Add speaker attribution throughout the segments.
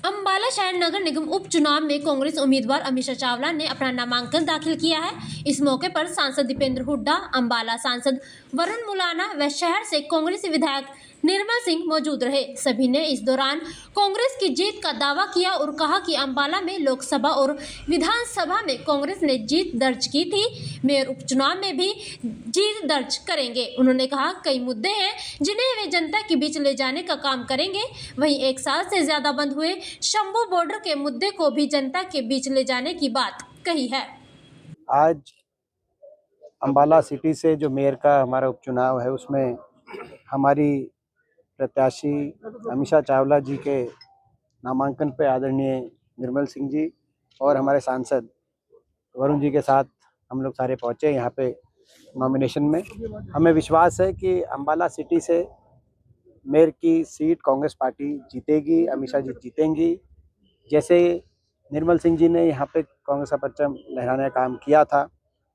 Speaker 1: अंबाला शहर नगर निगम उपचुनाव में कांग्रेस उम्मीदवार अमीषा चावला ने अपना नामांकन दाखिल किया है। इस मौके पर सांसद दीपेंद्र हुड्डा, अंबाला सांसद वरुण मुलाना व शहर से कांग्रेस विधायक निर्मल सिंह मौजूद रहे। सभी ने इस दौरान कांग्रेस की जीत का दावा किया और कहा कि अंबाला में लोकसभा और विधानसभा में कांग्रेस ने जीत दर्ज की थी, मेयर उपचुनाव में भी जीत दर्ज करेंगे। उन्होंने कहा कई मुद्दे हैं जिन्हें वे जनता के बीच ले जाने का काम करेंगे। वहीं 1 साल से ज्यादा बंद हुए शंभू बॉर्डर के मुद्दे को भी जनता के बीच ले जाने की बात कही है।
Speaker 2: आज अंबाला सिटी से जो मेयर का हमारा उपचुनाव है उसमें हमारी प्रत्याशी अमीषा चावला जी के नामांकन पे आदरणीय निर्मल सिंह जी और हमारे सांसद वरुण जी के साथ हम लोग सारे पहुँचे यहाँ पे नॉमिनेशन में। हमें विश्वास है कि अंबाला सिटी से मेयर की सीट कांग्रेस पार्टी जीतेगी, अमीषा जी जीतेंगी। जैसे निर्मल सिंह जी ने यहाँ पे कांग्रेस का परचम लहराने का काम किया था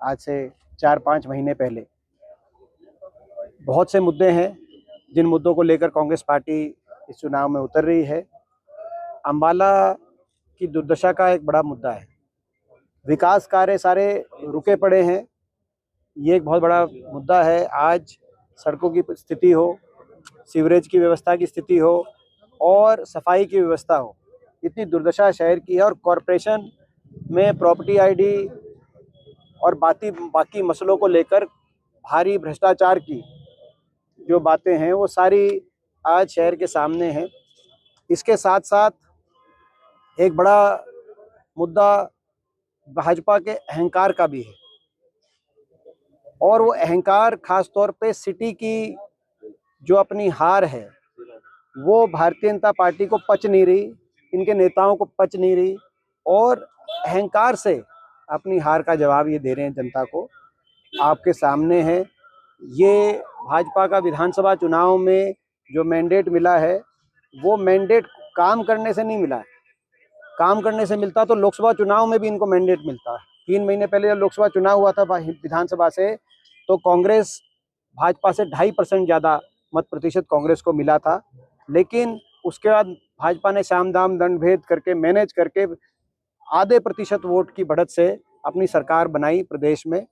Speaker 2: आज से 4-5 महीने पहले। बहुत से मुद्दे हैं जिन मुद्दों को लेकर कांग्रेस पार्टी इस चुनाव में उतर रही है। अंबाला की दुर्दशा का एक बड़ा मुद्दा है, विकास कार्य सारे रुके पड़े हैं, ये एक बहुत बड़ा मुद्दा है। आज सड़कों की स्थिति हो, सीवरेज की व्यवस्था की स्थिति हो और सफाई की व्यवस्था हो, इतनी दुर्दशा शहर की है। और कॉरपोरेशन में प्रॉपर्टी आईडी और बाकी मसलों को लेकर भारी भ्रष्टाचार की जो बातें हैं वो सारी आज शहर के सामने हैं। इसके साथ साथ एक बड़ा मुद्दा भाजपा के अहंकार का भी है और वो अहंकार खास तौर पे सिटी की जो अपनी हार है वो भारतीय जनता पार्टी को पच नहीं रही, इनके नेताओं को पच नहीं रही और अहंकार से अपनी हार का जवाब ये दे रहे हैं जनता को। आपके सामने है ये भाजपा का विधानसभा चुनाव में जो मैंडेट मिला है वो मैंडेट काम करने से नहीं मिला है। काम करने से मिलता तो लोकसभा चुनाव में भी इनको मैंडेट मिलता है। 3 महीने पहले जब लोकसभा चुनाव हुआ था विधानसभा से तो कांग्रेस भाजपा से 2.5% ज़्यादा मत प्रतिशत कांग्रेस को मिला था, लेकिन उसके बाद भाजपा ने साम दाम दंड भेद करके मैनेज करके आधे प्रतिशत वोट की बढ़त से अपनी सरकार बनाई प्रदेश में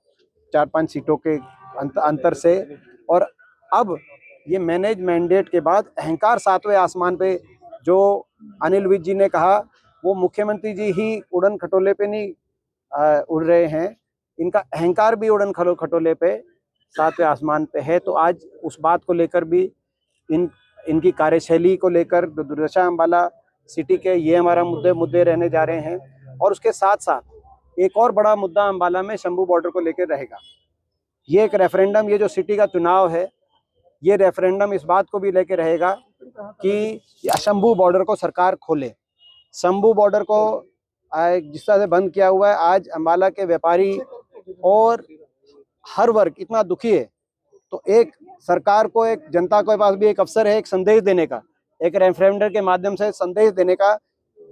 Speaker 2: 4-5 सीटों के अंतर से। और अब ये मैनेज मैंडेट के बाद अहंकार 7वें आसमान पे जो अनिल विज जी ने कहा वो मुख्यमंत्री जी ही उड़न खटोले पे नहीं उड़ रहे हैं, इनका अहंकार भी उड़न खटोले पे 7वें आसमान पे है। तो आज उस बात को लेकर भी इनकी कार्यशैली को लेकर दुर्दशा अंबाला सिटी के ये हमारा मुद्दे रहने जा रहे हैं। और उसके साथ साथ एक और बड़ा मुद्दा अंबाला में शंभू बॉर्डर को लेकर रहेगा। ये एक रेफरेंडम, ये जो सिटी का चुनाव है ये रेफरेंडम इस बात को भी लेकर रहेगा कि शंभू बॉर्डर को सरकार खोले। शंभू बॉर्डर को जिस तरह से बंद किया हुआ है, आज अंबाला के व्यापारी और हर वर्ग इतना दुखी है, तो एक सरकार को, एक जनता के पास भी एक अवसर है एक संदेश देने का, एक रेफरेंडम के माध्यम से संदेश देने का।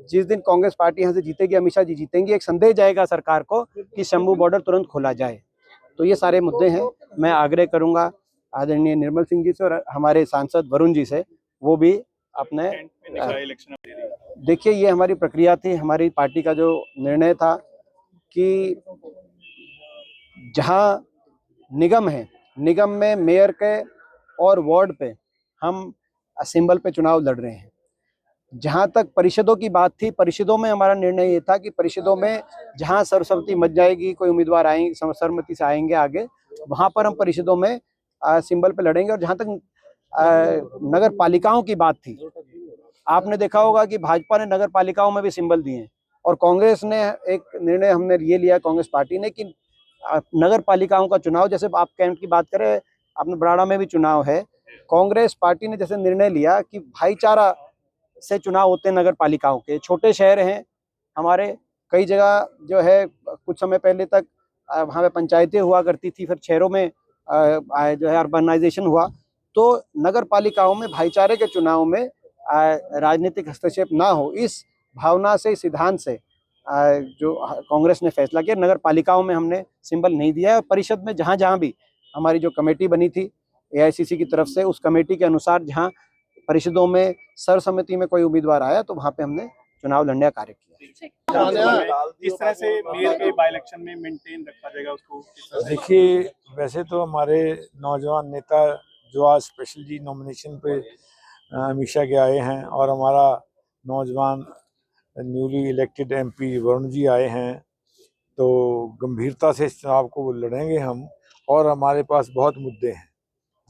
Speaker 2: जिस दिन कांग्रेस पार्टी यहाँ से जीतेगी, अमीषा जी जीतेंगी, एक संदेश जाएगा सरकार को कि शंभू बॉर्डर तुरंत खोला जाए। तो ये सारे मुद्दे हैं। मैं आग्रह करूंगा आदरणीय निर्मल सिंह जी से और हमारे सांसद वरुण जी से, वो भी अपने देखिए ये हमारी प्रक्रिया थी, हमारी पार्टी का जो निर्णय था कि जहां निगम है, निगम में मेयर के और वार्ड पे हम सिंबल पे चुनाव लड़ रहे हैं। जहां तक परिषदों की बात थी, परिषदों में हमारा निर्णय ये था कि परिषदों में जहां सर्वसम्मति मच जाएगी, कोई उम्मीदवार आएंगे सर्वसम्मति से आएंगे आगे, वहां पर हम परिषदों में सिंबल पे लड़ेंगे। और जहां तक नगर पालिकाओं की बात थी, आपने देखा होगा कि भाजपा ने नगर पालिकाओं में भी सिंबल दिए हैं और कांग्रेस ने एक निर्णय हमने ये लिया कांग्रेस पार्टी ने कि नगर पालिकाओं का चुनाव, जैसे आप कैंट की बात करें, आपने बराड़ा में भी चुनाव है, कांग्रेस पार्टी ने जैसे निर्णय लिया कि भाईचारा से चुनाव होते हैं नगर पालिकाओं के। छोटे शहर हैं हमारे, कई जगह जो है कुछ समय पहले तक वहाँ पे पंचायतें हुआ करती थी, फिर शहरों में जो है अर्बनाइजेशन हुआ। तो नगर पालिकाओं में भाईचारे के चुनाव में राजनीतिक हस्तक्षेप ना हो, इस भावना से, सिद्धांत से जो कांग्रेस ने फैसला किया, नगर पालिकाओं में हमने सिंबल नहीं दिया है। और परिषद में जहाँ जहाँ भी हमारी जो कमेटी बनी थी एआईसीसी की तरफ से, उस कमेटी के अनुसार जहाँ परिषदों में सर्वसम्मति में कोई उम्मीदवार आया तो वहाँ पे हमने चुनाव लड़ने का कार्य किया।
Speaker 3: किस तरह से मेयर के बाई इलेक्शन में मेंटेन रखा जाएगा उसको?
Speaker 4: देखिए, वैसे तो हमारे नौजवान नेता जो आज स्पेशल जी नॉमिनेशन पे अमित शाह के आए हैं और हमारा नौजवान newly elected MP Varun ji आए हैं, तो गंभीरता से इस चुनाव को लड़ेंगे हम। और हमारे पास बहुत मुद्दे हैं,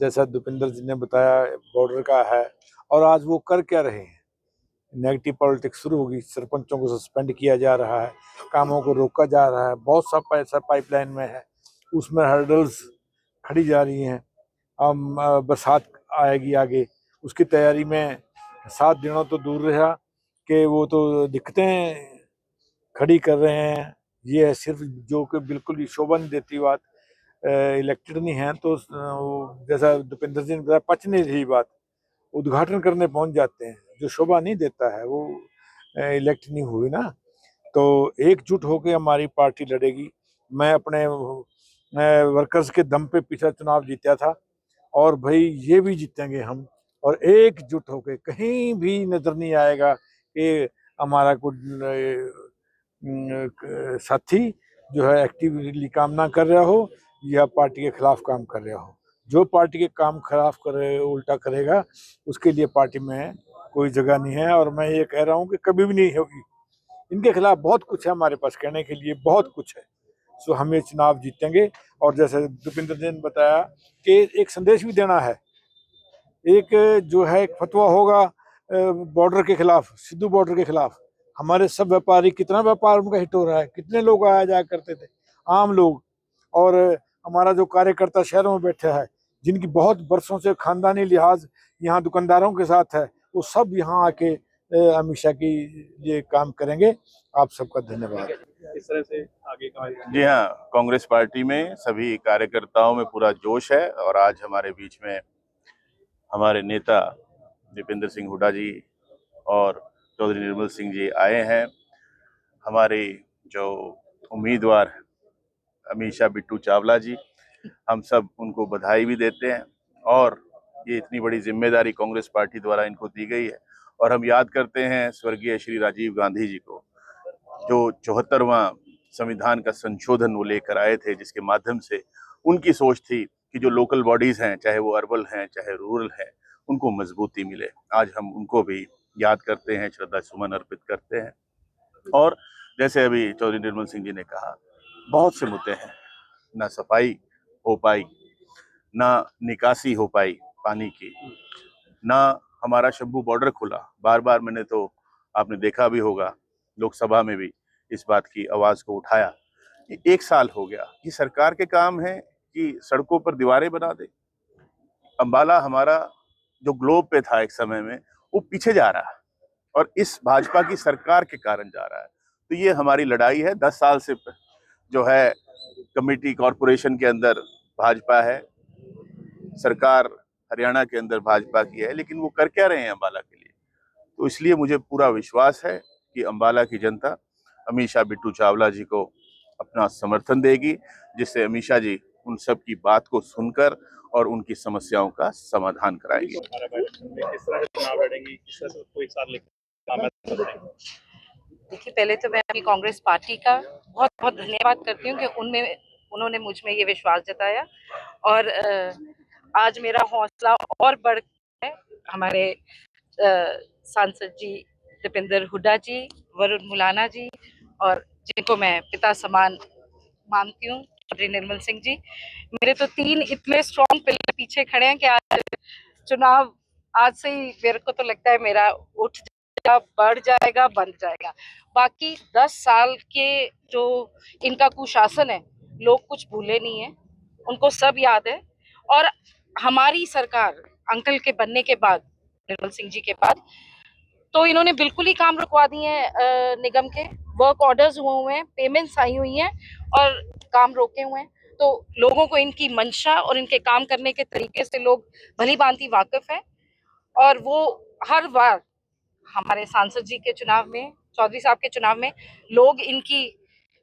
Speaker 4: जैसा दीपेंद्र जी ने बताया, बॉर्डर का है। और आज वो कर क्या रहे हैं? नेगेटिव पॉलिटिक्स शुरू होगी, सरपंचों को सस्पेंड किया जा रहा है, कामों को रोका जा रहा है, बहुत सा पैसा पाइपलाइन में है, उसमें हर्डल्स खड़ी जा रही हैं। अब बरसात आएगी आगे, उसकी तैयारी में 7 दिनों तो दूर रहा कि वो तो दिक्कतें खड़ी कर रहे हैं। ये है सिर्फ जो कि बिल्कुल ही शोभा नहीं देती बात। इलेक्टेड नहीं है तो जैसा दीपेंद्र जी ने बताया, पच नहीं रही बात, उद्घाटन करने पहुंच जाते हैं। जो शोभा नहीं देता है वो इलेक्ट नहीं हुई ना। तो एकजुट होकर हमारी पार्टी लड़ेगी। मैं अपने वर्कर्स के दम पे पिछला चुनाव जीता था और भाई ये भी जीतेंगे हम। और एकजुट होकर, कहीं भी नजर नहीं आएगा कि हमारा कोई साथी जो है एक्टिवली काम ना कर रहा हो या पार्टी के खिलाफ काम कर रहा हो। जो पार्टी के काम खिलाफ करे, उल्टा करेगा, उसके लिए पार्टी में कोई जगह नहीं है। और मैं ये कह रहा हूँ कि कभी भी नहीं होगी। इनके खिलाफ बहुत कुछ है हमारे पास कहने के लिए, बहुत कुछ है। सो हम ये चुनाव जीतेंगे। और जैसे दीपेंद्र जी ने बताया कि एक संदेश भी देना है। एक जो है एक फतवा होगा बॉर्डर के खिलाफ, सिद्धू बॉर्डर के खिलाफ। हमारे सब व्यापारी, कितना व्यापार उनका हिट हो रहा है, कितने लोग आया जाया करते थे, आम लोग। और हमारा जो कार्यकर्ता शहरों में बैठा है, जिनकी बहुत बरसों से खानदानी लिहाज यहाँ दुकानदारों के साथ है, वो सब यहाँ आके अमित शाह की ये काम करेंगे। आप सबका धन्यवाद।
Speaker 3: इस तरह से आगे का?
Speaker 5: जी हाँ, कांग्रेस पार्टी में सभी कार्यकर्ताओं में पूरा जोश है। और आज हमारे बीच में हमारे नेता दीपेंद्र सिंह हुड्डा जी और चौधरी निर्मल सिंह जी आए हैं। हमारे जो उम्मीदवार अमित शाह बिट्टू चावला जी, हम सब उनको बधाई भी देते हैं। और ये इतनी बड़ी जिम्मेदारी कांग्रेस पार्टी द्वारा इनको दी गई है। और हम याद करते हैं स्वर्गीय श्री राजीव गांधी जी को, जो 74वां संविधान का संशोधन वो लेकर आए थे, जिसके माध्यम से उनकी सोच थी कि जो लोकल बॉडीज हैं, चाहे वो अर्बन हैं चाहे रूरल हैं, उनको मजबूती मिले। आज हम उनको भी याद करते हैं, श्रद्धा सुमन अर्पित करते हैं। और जैसे अभी चौधरी निर्मल सिंह जी ने कहा, बहुत से मुद्दे हैं, ना सफाई हो पाई, ना निकासी हो पाई पानी की, ना हमारा शंभू बॉर्डर खुला। बार बार मैंने, तो आपने देखा भी होगा, लोकसभा में भी इस बात की आवाज को उठाया। 1 साल हो गया, ये सरकार के काम है कि सड़कों पर दीवारें बना दे। अंबाला हमारा जो ग्लोब पे था एक समय में, वो पीछे जा रहा है और इस भाजपा की सरकार के कारण जा रहा है। तो ये हमारी लड़ाई है। 10 साल से जो है कमेटी कॉरपोरेशन के अंदर भाजपा है, सरकार हरियाणा के अंदर भाजपा की है, लेकिन वो कर क्या रहे हैं अंबाला के लिए? तो इसलिए मुझे पूरा विश्वास है कि अंबाला की जनता अमित शाह बिट्टू चावला जी को अपना समर्थन देगी, जिससे अमित शाह जी उन सब की बात को सुनकर और उनकी समस्याओं का समाधान कराएंगे।
Speaker 3: किस तरह से चुनाव लड़ेंगी, किस तरह से उसको एक साथ लेकर?
Speaker 6: देखिए, पहले तो मैं अपनी कांग्रेस पार्टी का बहुत बहुत धन्यवाद करती हूँ कि उन्होंने मुझ में ये विश्वास जताया। और आज मेरा हौसला और बढ़ है। हमारे सांसद जी दीपेंद्र हुड्डा जी, वरुण मुलाना जी, और जिनको मैं पिता समान मानती हूँ, चौधरी निर्मल सिंह जी। मेरे तो 3 इतने स्ट्रॉन्ग पिलर पीछे खड़े हैं कि आज चुनाव, आज से ही मेरे को तो लगता है मेरा उठ जाएगा, बढ़ जाएगा, बंद जाएगा। बाकी 10 साल के जो इनका कुशासन है, लोग कुछ भूले नहीं है, उनको सब याद है। और हमारी सरकार अंकल के बनने के बाद, निर्मल सिंह जी के बाद, तो इन्होंने बिल्कुल ही काम रुकवा दिए हैं। निगम के वर्क ऑर्डर्स हुए हैं, पेमेंट्स आई हुई हैं और काम रोके हुए हैं। तो लोगों को इनकी मंशा और इनके काम करने के तरीके से लोग भली भांति वाकिफ है। और वो हर बार हमारे सांसद जी के चुनाव में, चौधरी साहब के चुनाव में, लोग इनकी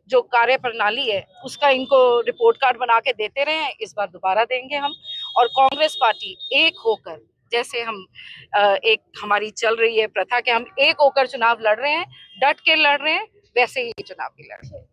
Speaker 6: जो कार्य प्रणाली है उसका इनको रिपोर्ट कार्ड बना के देते रहे हैं। इस बार दोबारा देंगे हम। और कांग्रेस पार्टी एक होकर जैसे हम एक हमारी चल रही है प्रथा कि हम एक होकर चुनाव लड़ रहे हैं, डट के लड़ रहे हैं, वैसे ही चुनाव भी लड़ रहे हैं।